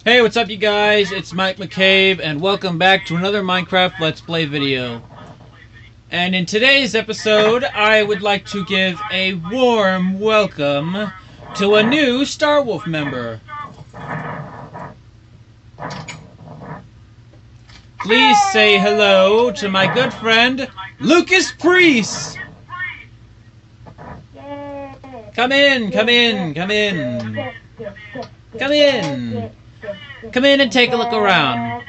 Hey, what's up you guys? It's Mike McCabe and welcome back to another Minecraft Let's Play video. And in today's episode, I would like to give a warm welcome to a new Starwolf member. Please say hello to my good friend, Lucas Priest! Come in, come in, come in. Come in. Come in and take a look around.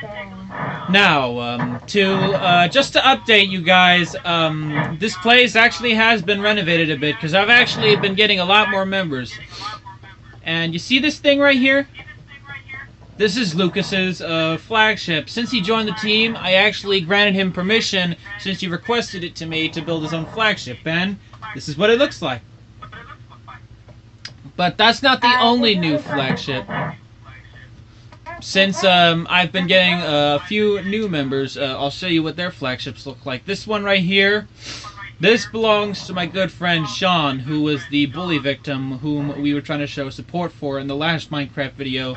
Now, just to update you guys, this place actually has been renovated a bit because I've actually been getting a lot more members. And you see this thing right here? This is Lucas's flagship. Since he joined the team, I actually granted him permission, since he requested it to me, to build his own flagship. And this is what it looks like. But that's not the only new flagship. Since I've been getting a few new members, I'll show you what their flagships look like. This one right here, this belongs to my good friend Sean, who was the bully victim whom we were trying to show support for in the last Minecraft video.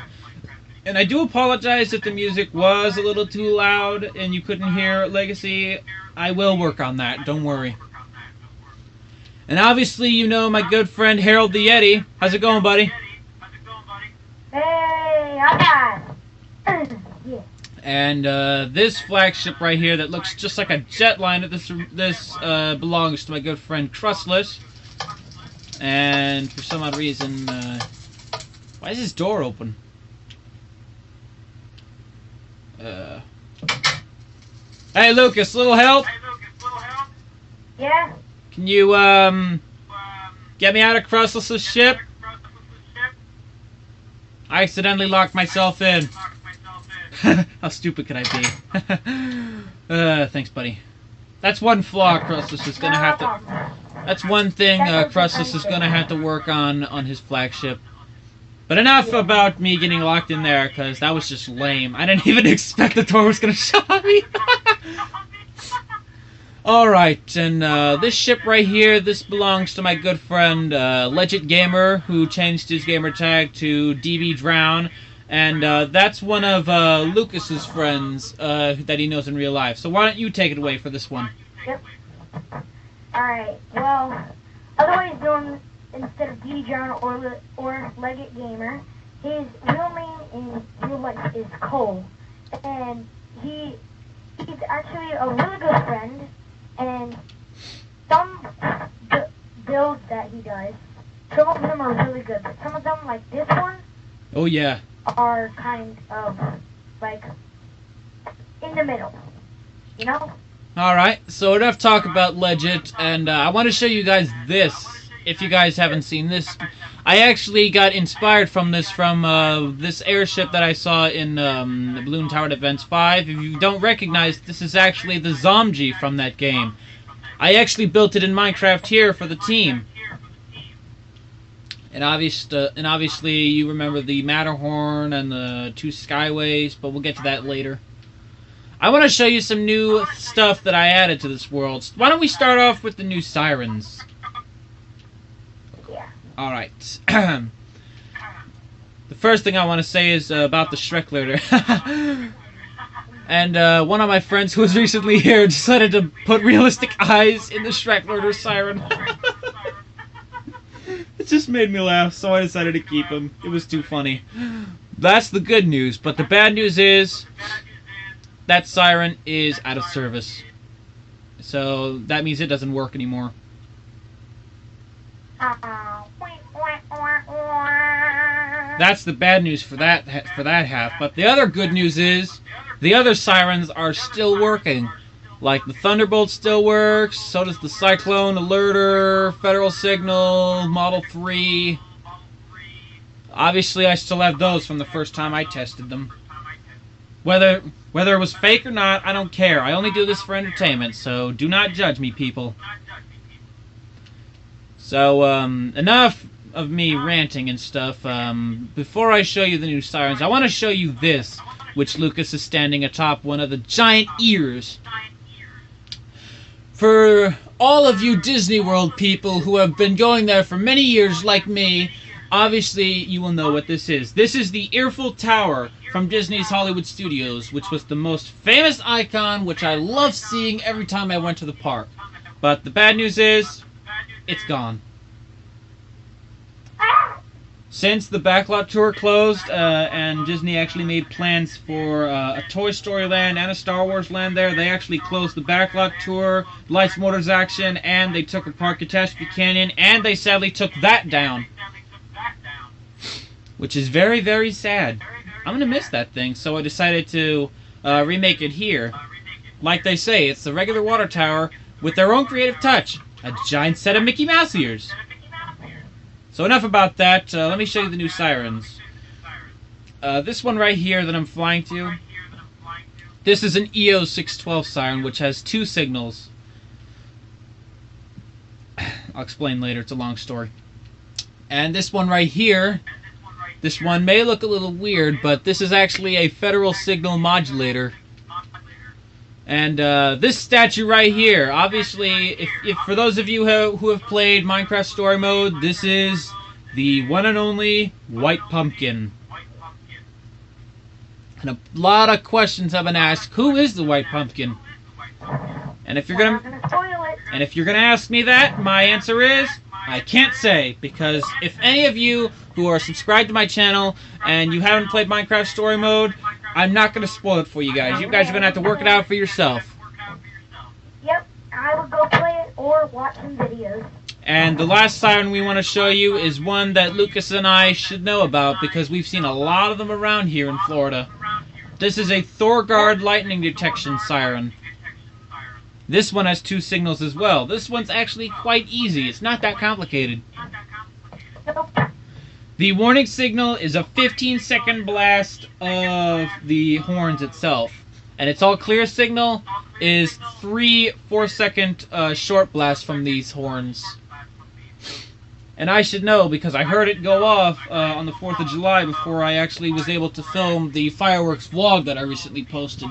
And I do apologize if the music was a little too loud and you couldn't hear Legacy. I will work on that, don't worry. And obviously you know my good friend Harold the Yeti. How's it going, buddy? Hey, I'm yeah. And this flagship right here that looks just like a jetliner, this belongs to my good friend Crustless. And for some odd reason, why is this door open? Hey Lucas, little help? Yeah? Can you get me out of Crustless's ship? I accidentally locked myself in. How stupid could I be? Thanks, buddy. That's one flaw Crustless is gonna have to. That's one thing Crustless is gonna have to work on his flagship. But enough about me getting locked in there, because that was just lame. I didn't even expect the door was gonna shut on me. Alright, and this ship right here, this belongs to my good friend Legit Gamer, who changed his gamer tag to DB Drown, and that's one of Lucas's friends that he knows in real life. So why don't you take it away for this one? Yep. Alright, well, otherwise known instead of DB Drown or Legit Gamer, his real name in real life is Cole, and he's actually a really good friend. And some builds that he does, some of them are really good, but some of them, like this one, oh yeah, are kind of, like, in the middle, you know? Alright, so enough talk about Legit, and I want to show you guys this, if you guys haven't seen this. I actually got inspired from this airship that I saw in Balloon Tower Defense 5. If you don't recognize, this is actually the Zomji from that game. I actually built it in Minecraft here for the team. And obviously you remember the Matterhorn and the two Skyways, but we'll get to that later. I want to show you some new stuff that I added to this world. Why don't we start off with the new sirens? Alright. The first thing I want to say is about the Shrek Looter. And one of my friends who was recently here decided to put realistic eyes in the Shrek Looter siren. It just made me laugh, so I decided to keep him. It was too funny. That's the good news, but the bad news is that siren is out of service. So that means it doesn't work anymore. That's the bad news for that half. But the other good news is the other sirens are still working. Like the Thunderbolt still works, so does the Cyclone, Alerter, Federal Signal, Model 3. Obviously I still have those from the first time I tested them. Whether it was fake or not, I don't care. I only do this for entertainment, so do not judge me, people. So, enough of me ranting and stuff. Before I show you the new sirens, I want to show you this, which Lucas is standing atop one of the giant ears. For all of you Disney World people who have been going there for many years like me, obviously you will know what this is. This is the Eiffel Tower from Disney's Hollywood Studios, which was the most famous icon, which I love seeing every time I went to the park. But the bad news is, it's gone. Since the Backlot Tour closed, and Disney actually made plans for a Toy Story Land and a Star Wars Land there, they actually closed the Backlot Tour, Lights, Motors, Action, and they took apart Catastrophe Canyon, and they sadly took that down. Which is very, very sad. I'm going to miss that thing, so I decided to remake it here. Like they say, it's the regular water tower with their own creative touch. A giant set of Mickey Mouse ears. So enough about that. Let me show you the new sirens. This one right here that I'm flying to, this is an EOS 612 siren, which has 2 signals. I'll explain later. It's a long story. And this one right here, this one may look a little weird, but this is actually a federal signal modulator. And this statue right here, obviously, if for those of you who have played Minecraft Story Mode, this is the one and only White Pumpkin. And a lot of questions have been asked, who is the White Pumpkin? And if you're gonna ask me that, my answer is, I can't say, because if any of you who are subscribed to my channel and you haven't played Minecraft Story Mode, I'm not going to spoil it for you guys. You guys are going to have to work it out for yourself. Yep, I will go play it or watch some videos. And the last siren we want to show you is one that Lucas and I should know about because we've seen a lot of them around here in Florida. This is a Thorgard lightning detection siren. This one has 2 signals as well. This one's actually quite easy. It's not that complicated. The warning signal is a 15-second blast of the horns itself. And its all clear signal is 3 4-second short blasts from these horns. And I should know because I heard it go off on the 4th of July before I actually was able to film the fireworks vlog that I recently posted.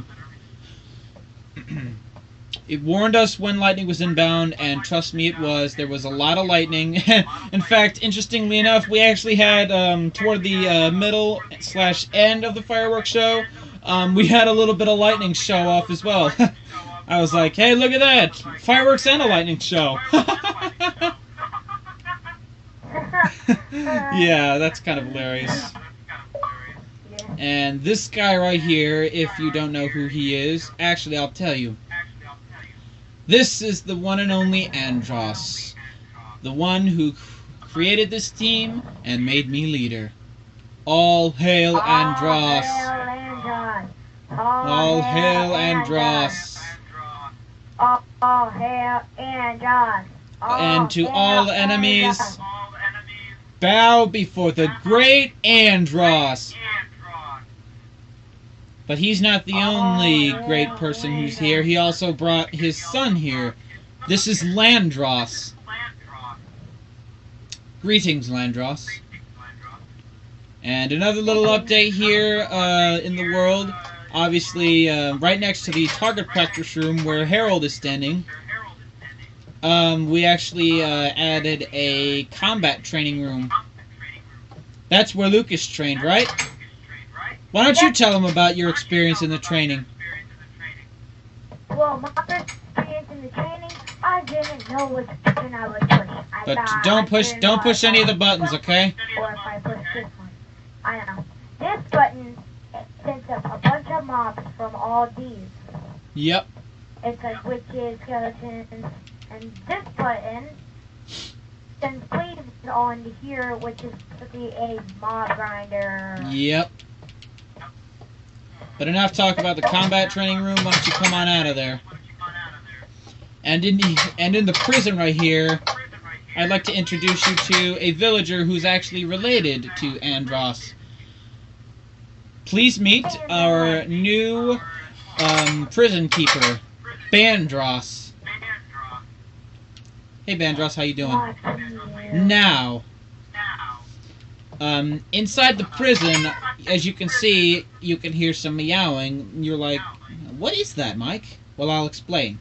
It warned us when lightning was inbound, and trust me, it was. There was a lot of lightning. In fact, interestingly enough, we actually had, toward the middle/end of the fireworks show, we had a little bit of lightning show off as well. I was like, hey, look at that! Fireworks and a lightning show! Yeah, that's kind of hilarious. And this guy right here, if you don't know who he is, actually, I'll tell you. This is the one and only Andross, the one who created this team and made me leader. All hail Andross! All hail Andross! All hail Andross! And to all enemies, bow before the great Andross! But he's not the only great person who's here. He also brought his son here. This is Landross. Greetings, Landross. And another little update here in the world. Obviously, right next to the target practice room where Harold is standing, we actually added a combat training room. That's where Lucas trained, right? Why don't you tell them about your experience in the training? Well, my first experience in the training, I didn't know which button I would push. But don't push any of the buttons, okay? Or if I push this one. I know. This button sends up a bunch of mobs from all these. Yep. It's like witches, skeletons, and this button sends flames on here, which is basically a mob grinder. Yep. But enough talk about the combat training room. Why don't you come on out of there? And in the prison right here, I'd like to introduce you to a villager who's actually related to Andross. Please meet our new prison keeper, Bandross. Hey Bandross, how you doing? Now, inside the prison, as you can see, you can hear some meowing. You're like, what is that, Mike? Well, I'll explain.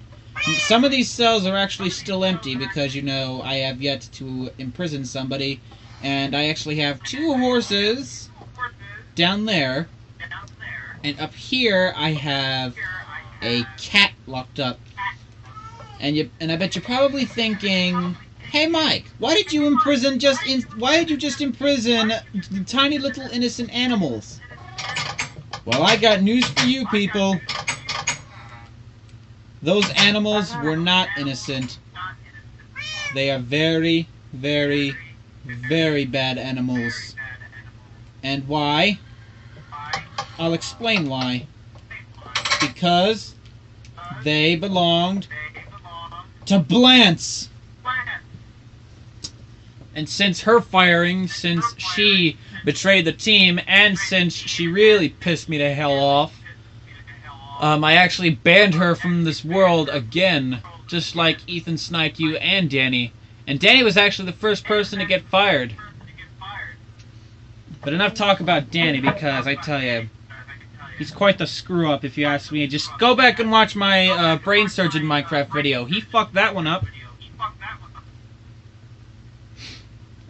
Some of these cells are actually still empty because, you know, I have yet to imprison somebody And I actually have 2 horses down there. And up here I have a cat locked up. And I bet you're probably thinking, "Hey Mike, why did you just imprison tiny little innocent animals?" Well, I got news for you people. Those animals were not innocent. They are very, very, very bad animals. And why? I'll explain why. Because they belonged to Blance. And since her firing, since she betrayed the team, and since she really pissed me the hell off, I actually banned her from this world again, just like Ethan sniped you and Danny. And Danny was actually the first person to get fired. But enough talk about Danny, because I tell you, he's quite the screw-up if you ask me. Just go back and watch my Brain Surgeon Minecraft video. He fucked that one up.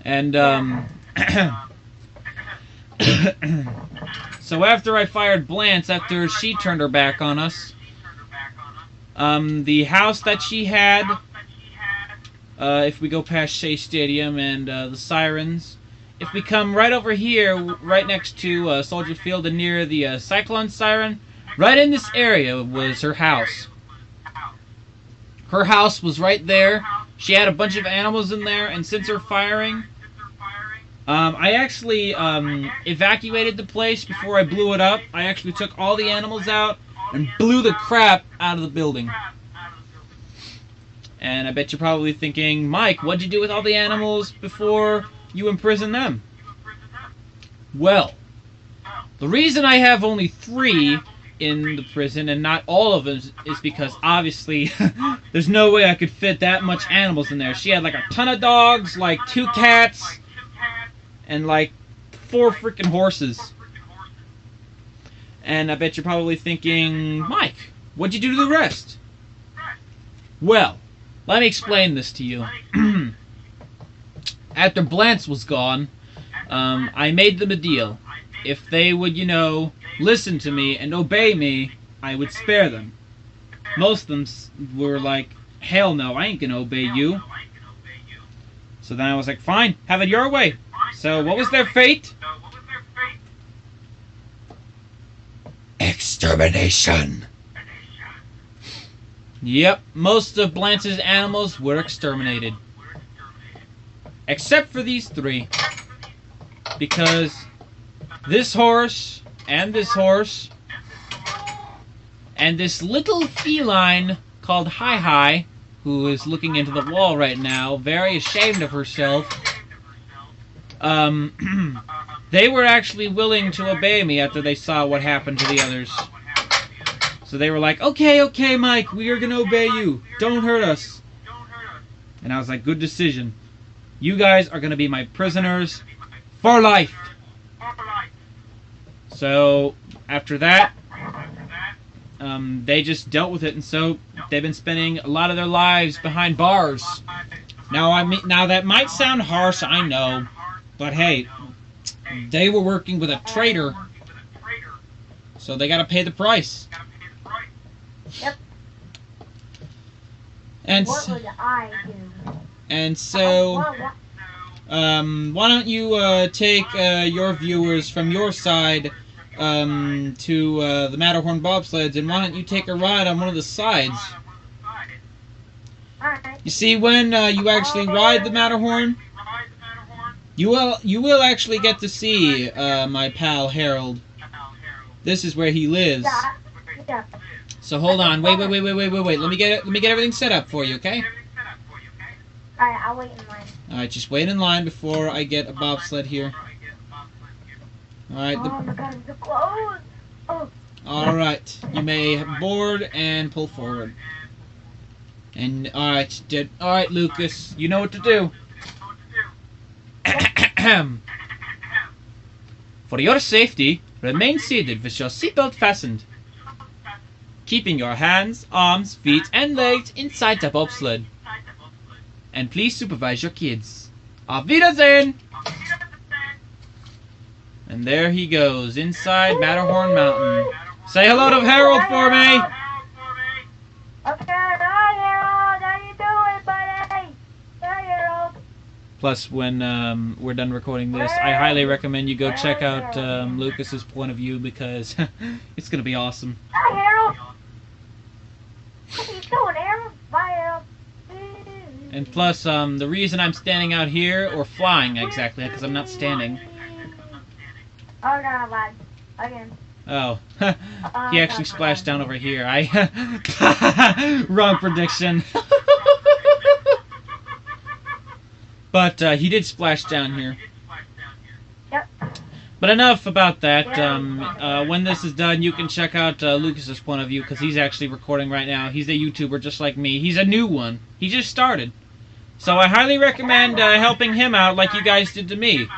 And, so after I fired Blance, after she turned her back on us, the house that she had, if we go past Shea Stadium and the Sirens, if we come right over here, right next to Soldier Field and near the Cyclone Siren, right in this area was her house. Her house was right there. She had a bunch of animals in there, and since her firing, I actually evacuated the place before I blew it up. I actually took all the animals out and blew the crap out of the building. And I bet you're probably thinking, "Mike, what'd you do with all the animals before you imprisoned them?" Well, the reason I have only 3 in the prison and not all of them is because obviously there's no way I could fit that much animals in there. She had like a ton of dogs, like 2 cats, and like 4 freaking horses. And I bet you're probably thinking, "Mike, what'd you do to the rest?" Well, let me explain this to you. After Blance was gone, I made them a deal. If they would, listen to me and obey me, I would spare them. Most of them were like, "Hell no, I ain't gonna obey you." So then I was like, "Fine, have it your way." So what was their fate? Extermination. Yep, most of Blance's animals were exterminated. Except for these 3. Because this horse, and this horse, and this little feline called Hi-Hi, who is looking into the wall right now, very ashamed of herself, they were actually willing to obey me after they saw what happened to the others. So they were like, okay, Mike, we are going to obey you. Don't hurt us." And I was like, "Good decision. You guys are going to be my prisoners for life." So after that, they just dealt with it, and so they've been spending a lot of their lives behind bars. Now that might sound harsh, I know, but hey, they were working with a traitor, so they got to pay the price. Yep. And what would I do? And so, why don't you take your viewers from your side to the Matterhorn bobsleds, and why don't you take a ride on one of the sides? Alright. You see, when you actually ride the Matterhorn, you will actually get to see my pal Harold. This is where he lives. Yeah. So hold on, wait. Let me get everything set up for you, okay? Alright, I'll wait in line. Alright, just wait in line before I get a bobsled here. Alright. Oh my god, it's so close! Oh. Alright, you may board and pull forward. And alright, Lucas, you know what to do. For your safety, remain seated with your seatbelt fastened, keeping your hands, arms, feet, and legs inside the bobsled. And please supervise your kids. Auf Wiedersehen! And there he goes, inside Matterhorn Mountain. Say hello to Harold for me! Okay, hi Harold, how you doing, buddy? Hi Harold. Plus, when we're done recording this, I highly recommend you go check out Lucas's point of view because it's gonna be awesome. Hi Harold. What are you doing, Harold? Bye Harold. And plus, the reason I'm standing out here, or flying exactly, because I'm not standing. Oh no, I lied. Again. Oh, he actually splashed down over here. Wrong prediction. But he did splash down here. Yep. But enough about that. When this is done, you can check out Lucas's point of view because he's actually recording right now. He's a YouTuber just like me. He's a new one. He just started. So I highly recommend helping him out like you guys did to me.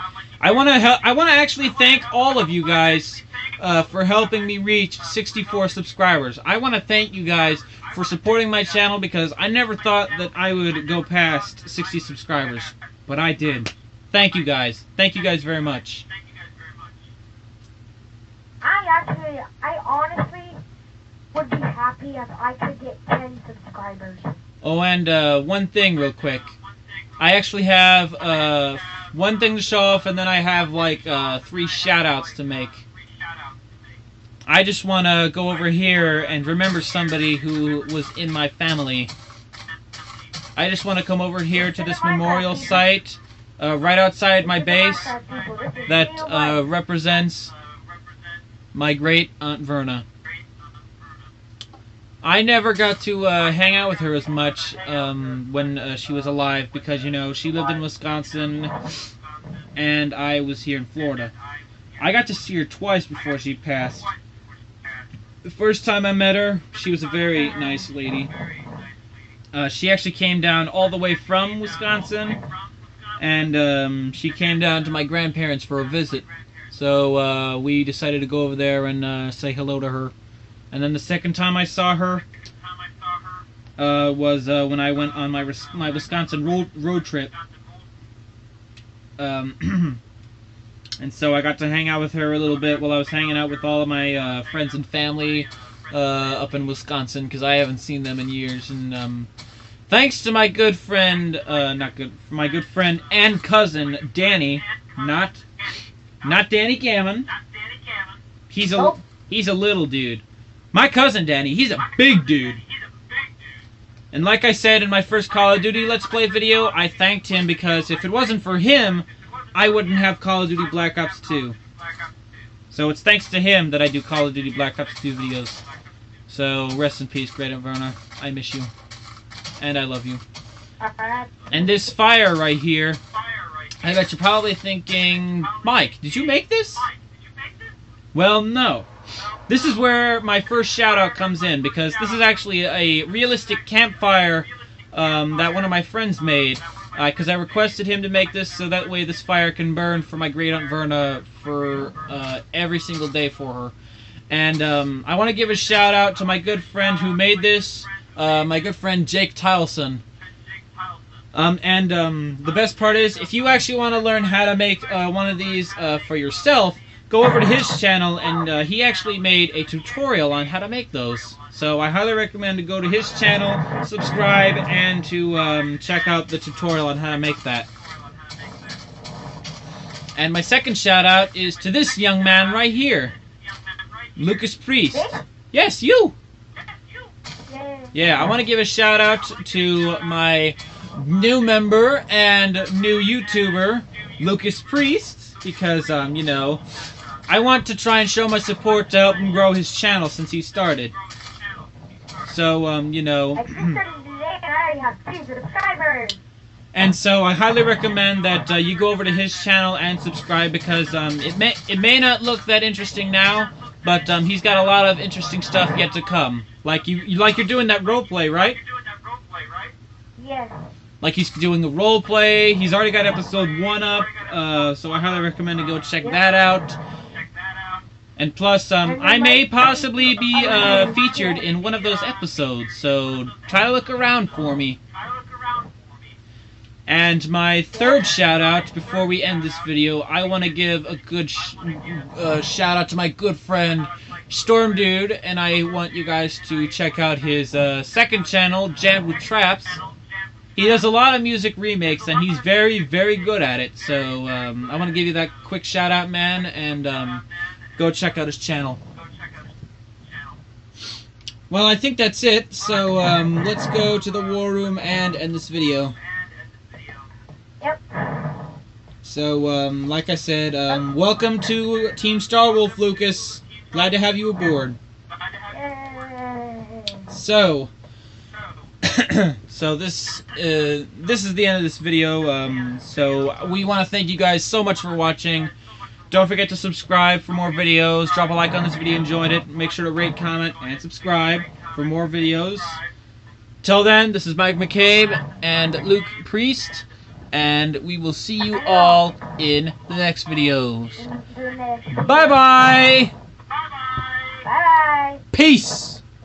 I want to actually thank all of you guys for helping me reach 64 subscribers. I want to thank you guys for supporting my channel because I never thought that I would go past 60 subscribers. But I did. Thank you guys. Thank you guys very much. I honestly would be happy if I could get 10 subscribers. Oh, and one thing real quick. I actually have one thing to show off, and then I have like 3 shout-outs to make. I just want to go over here and remember somebody who was in my family. I just want to come over here to this memorial site right outside my base that represents my great Aunt Verna. I never got to hang out with her as much when she was alive because, you know, she lived in Wisconsin and I was here in Florida. I got to see her twice before she passed. The first time I met her, she was a very nice lady. She actually came down all the way from Wisconsin, and she came down to my grandparents for a visit. So we decided to go over there and say hello to her. And then the second time I saw her was when I went on my Wisconsin road trip. And so I got to hang out with her a little bit while I was hanging out with all of my friends and family up in Wisconsin because I haven't seen them in years. And thanks to my good friend, my good friend and cousin Danny, not Danny Gammon. He's a little dude. My cousin Danny, he's a big dude. And like I said in my first Call of Duty Let's Play video, I thanked him because if it wasn't for him, I wouldn't have Call of Duty Black Ops 2. So it's thanks to him that I do Call of Duty Black Ops 2 videos. So rest in peace, Great Aunt Verna. I miss you. And I love you. And this fire right here, I bet you're probably thinking, Mike, did you make this? Well, no. This is where my first shout-out comes in, because this is actually a realistic campfire that one of my friends made. Because I requested him to make this so that way this fire can burn for my great Aunt Verna for every single day for her. And I want to give a shout out to my good friend who made this, my good friend Jake Tileson. The best part is, if you actually want to learn how to make one of these for yourself, go over to his channel, and he actually made a tutorial on how to make those. So I highly recommend to go to his channel, subscribe, and to check out the tutorial on how to make that. And my second shout out is to this young man right here, Lucas Priest. Yes, you! Yeah, I want to give a shout out to my new member and new YouTuber, Lucas Priest, because, you know, I want to try and show my support to help him grow his channel since he started. So, you know... I just started today and I already have 2 subscribers! And so I highly recommend that you go over to his channel and subscribe because it may not look that interesting now, but he's got a lot of interesting stuff yet to come. Like you're doing that roleplay, right? Yes. Like he's doing a roleplay. He's already got episode 1 up, so I highly recommend to go check that out. And plus, I may possibly be featured in one of those episodes, so try to look around for me. And my third shout out before we end this video, I want to give a good shout out to my good friend Storm Dude, and I want you guys to check out his second channel, Jammed with Traps. He does a lot of music remakes, and he's very, very good at it. So I want to give you that quick shout out, man, and go check out his channel. Well, I think that's it. So let's go to the war room and end this video. Yep. So, like I said, welcome to Team Starwolf, Lucas. Glad to have you aboard. So, so this is the end of this video. So we want to thank you guys so much for watching. Don't forget to subscribe for more videos. Drop a like on this video, enjoyed it. Make sure to rate, comment, and subscribe for more videos. Till then, this is Mike McCabe and Luke Priest. And we will see you all in the next videos. Bye-bye! Bye! Peace!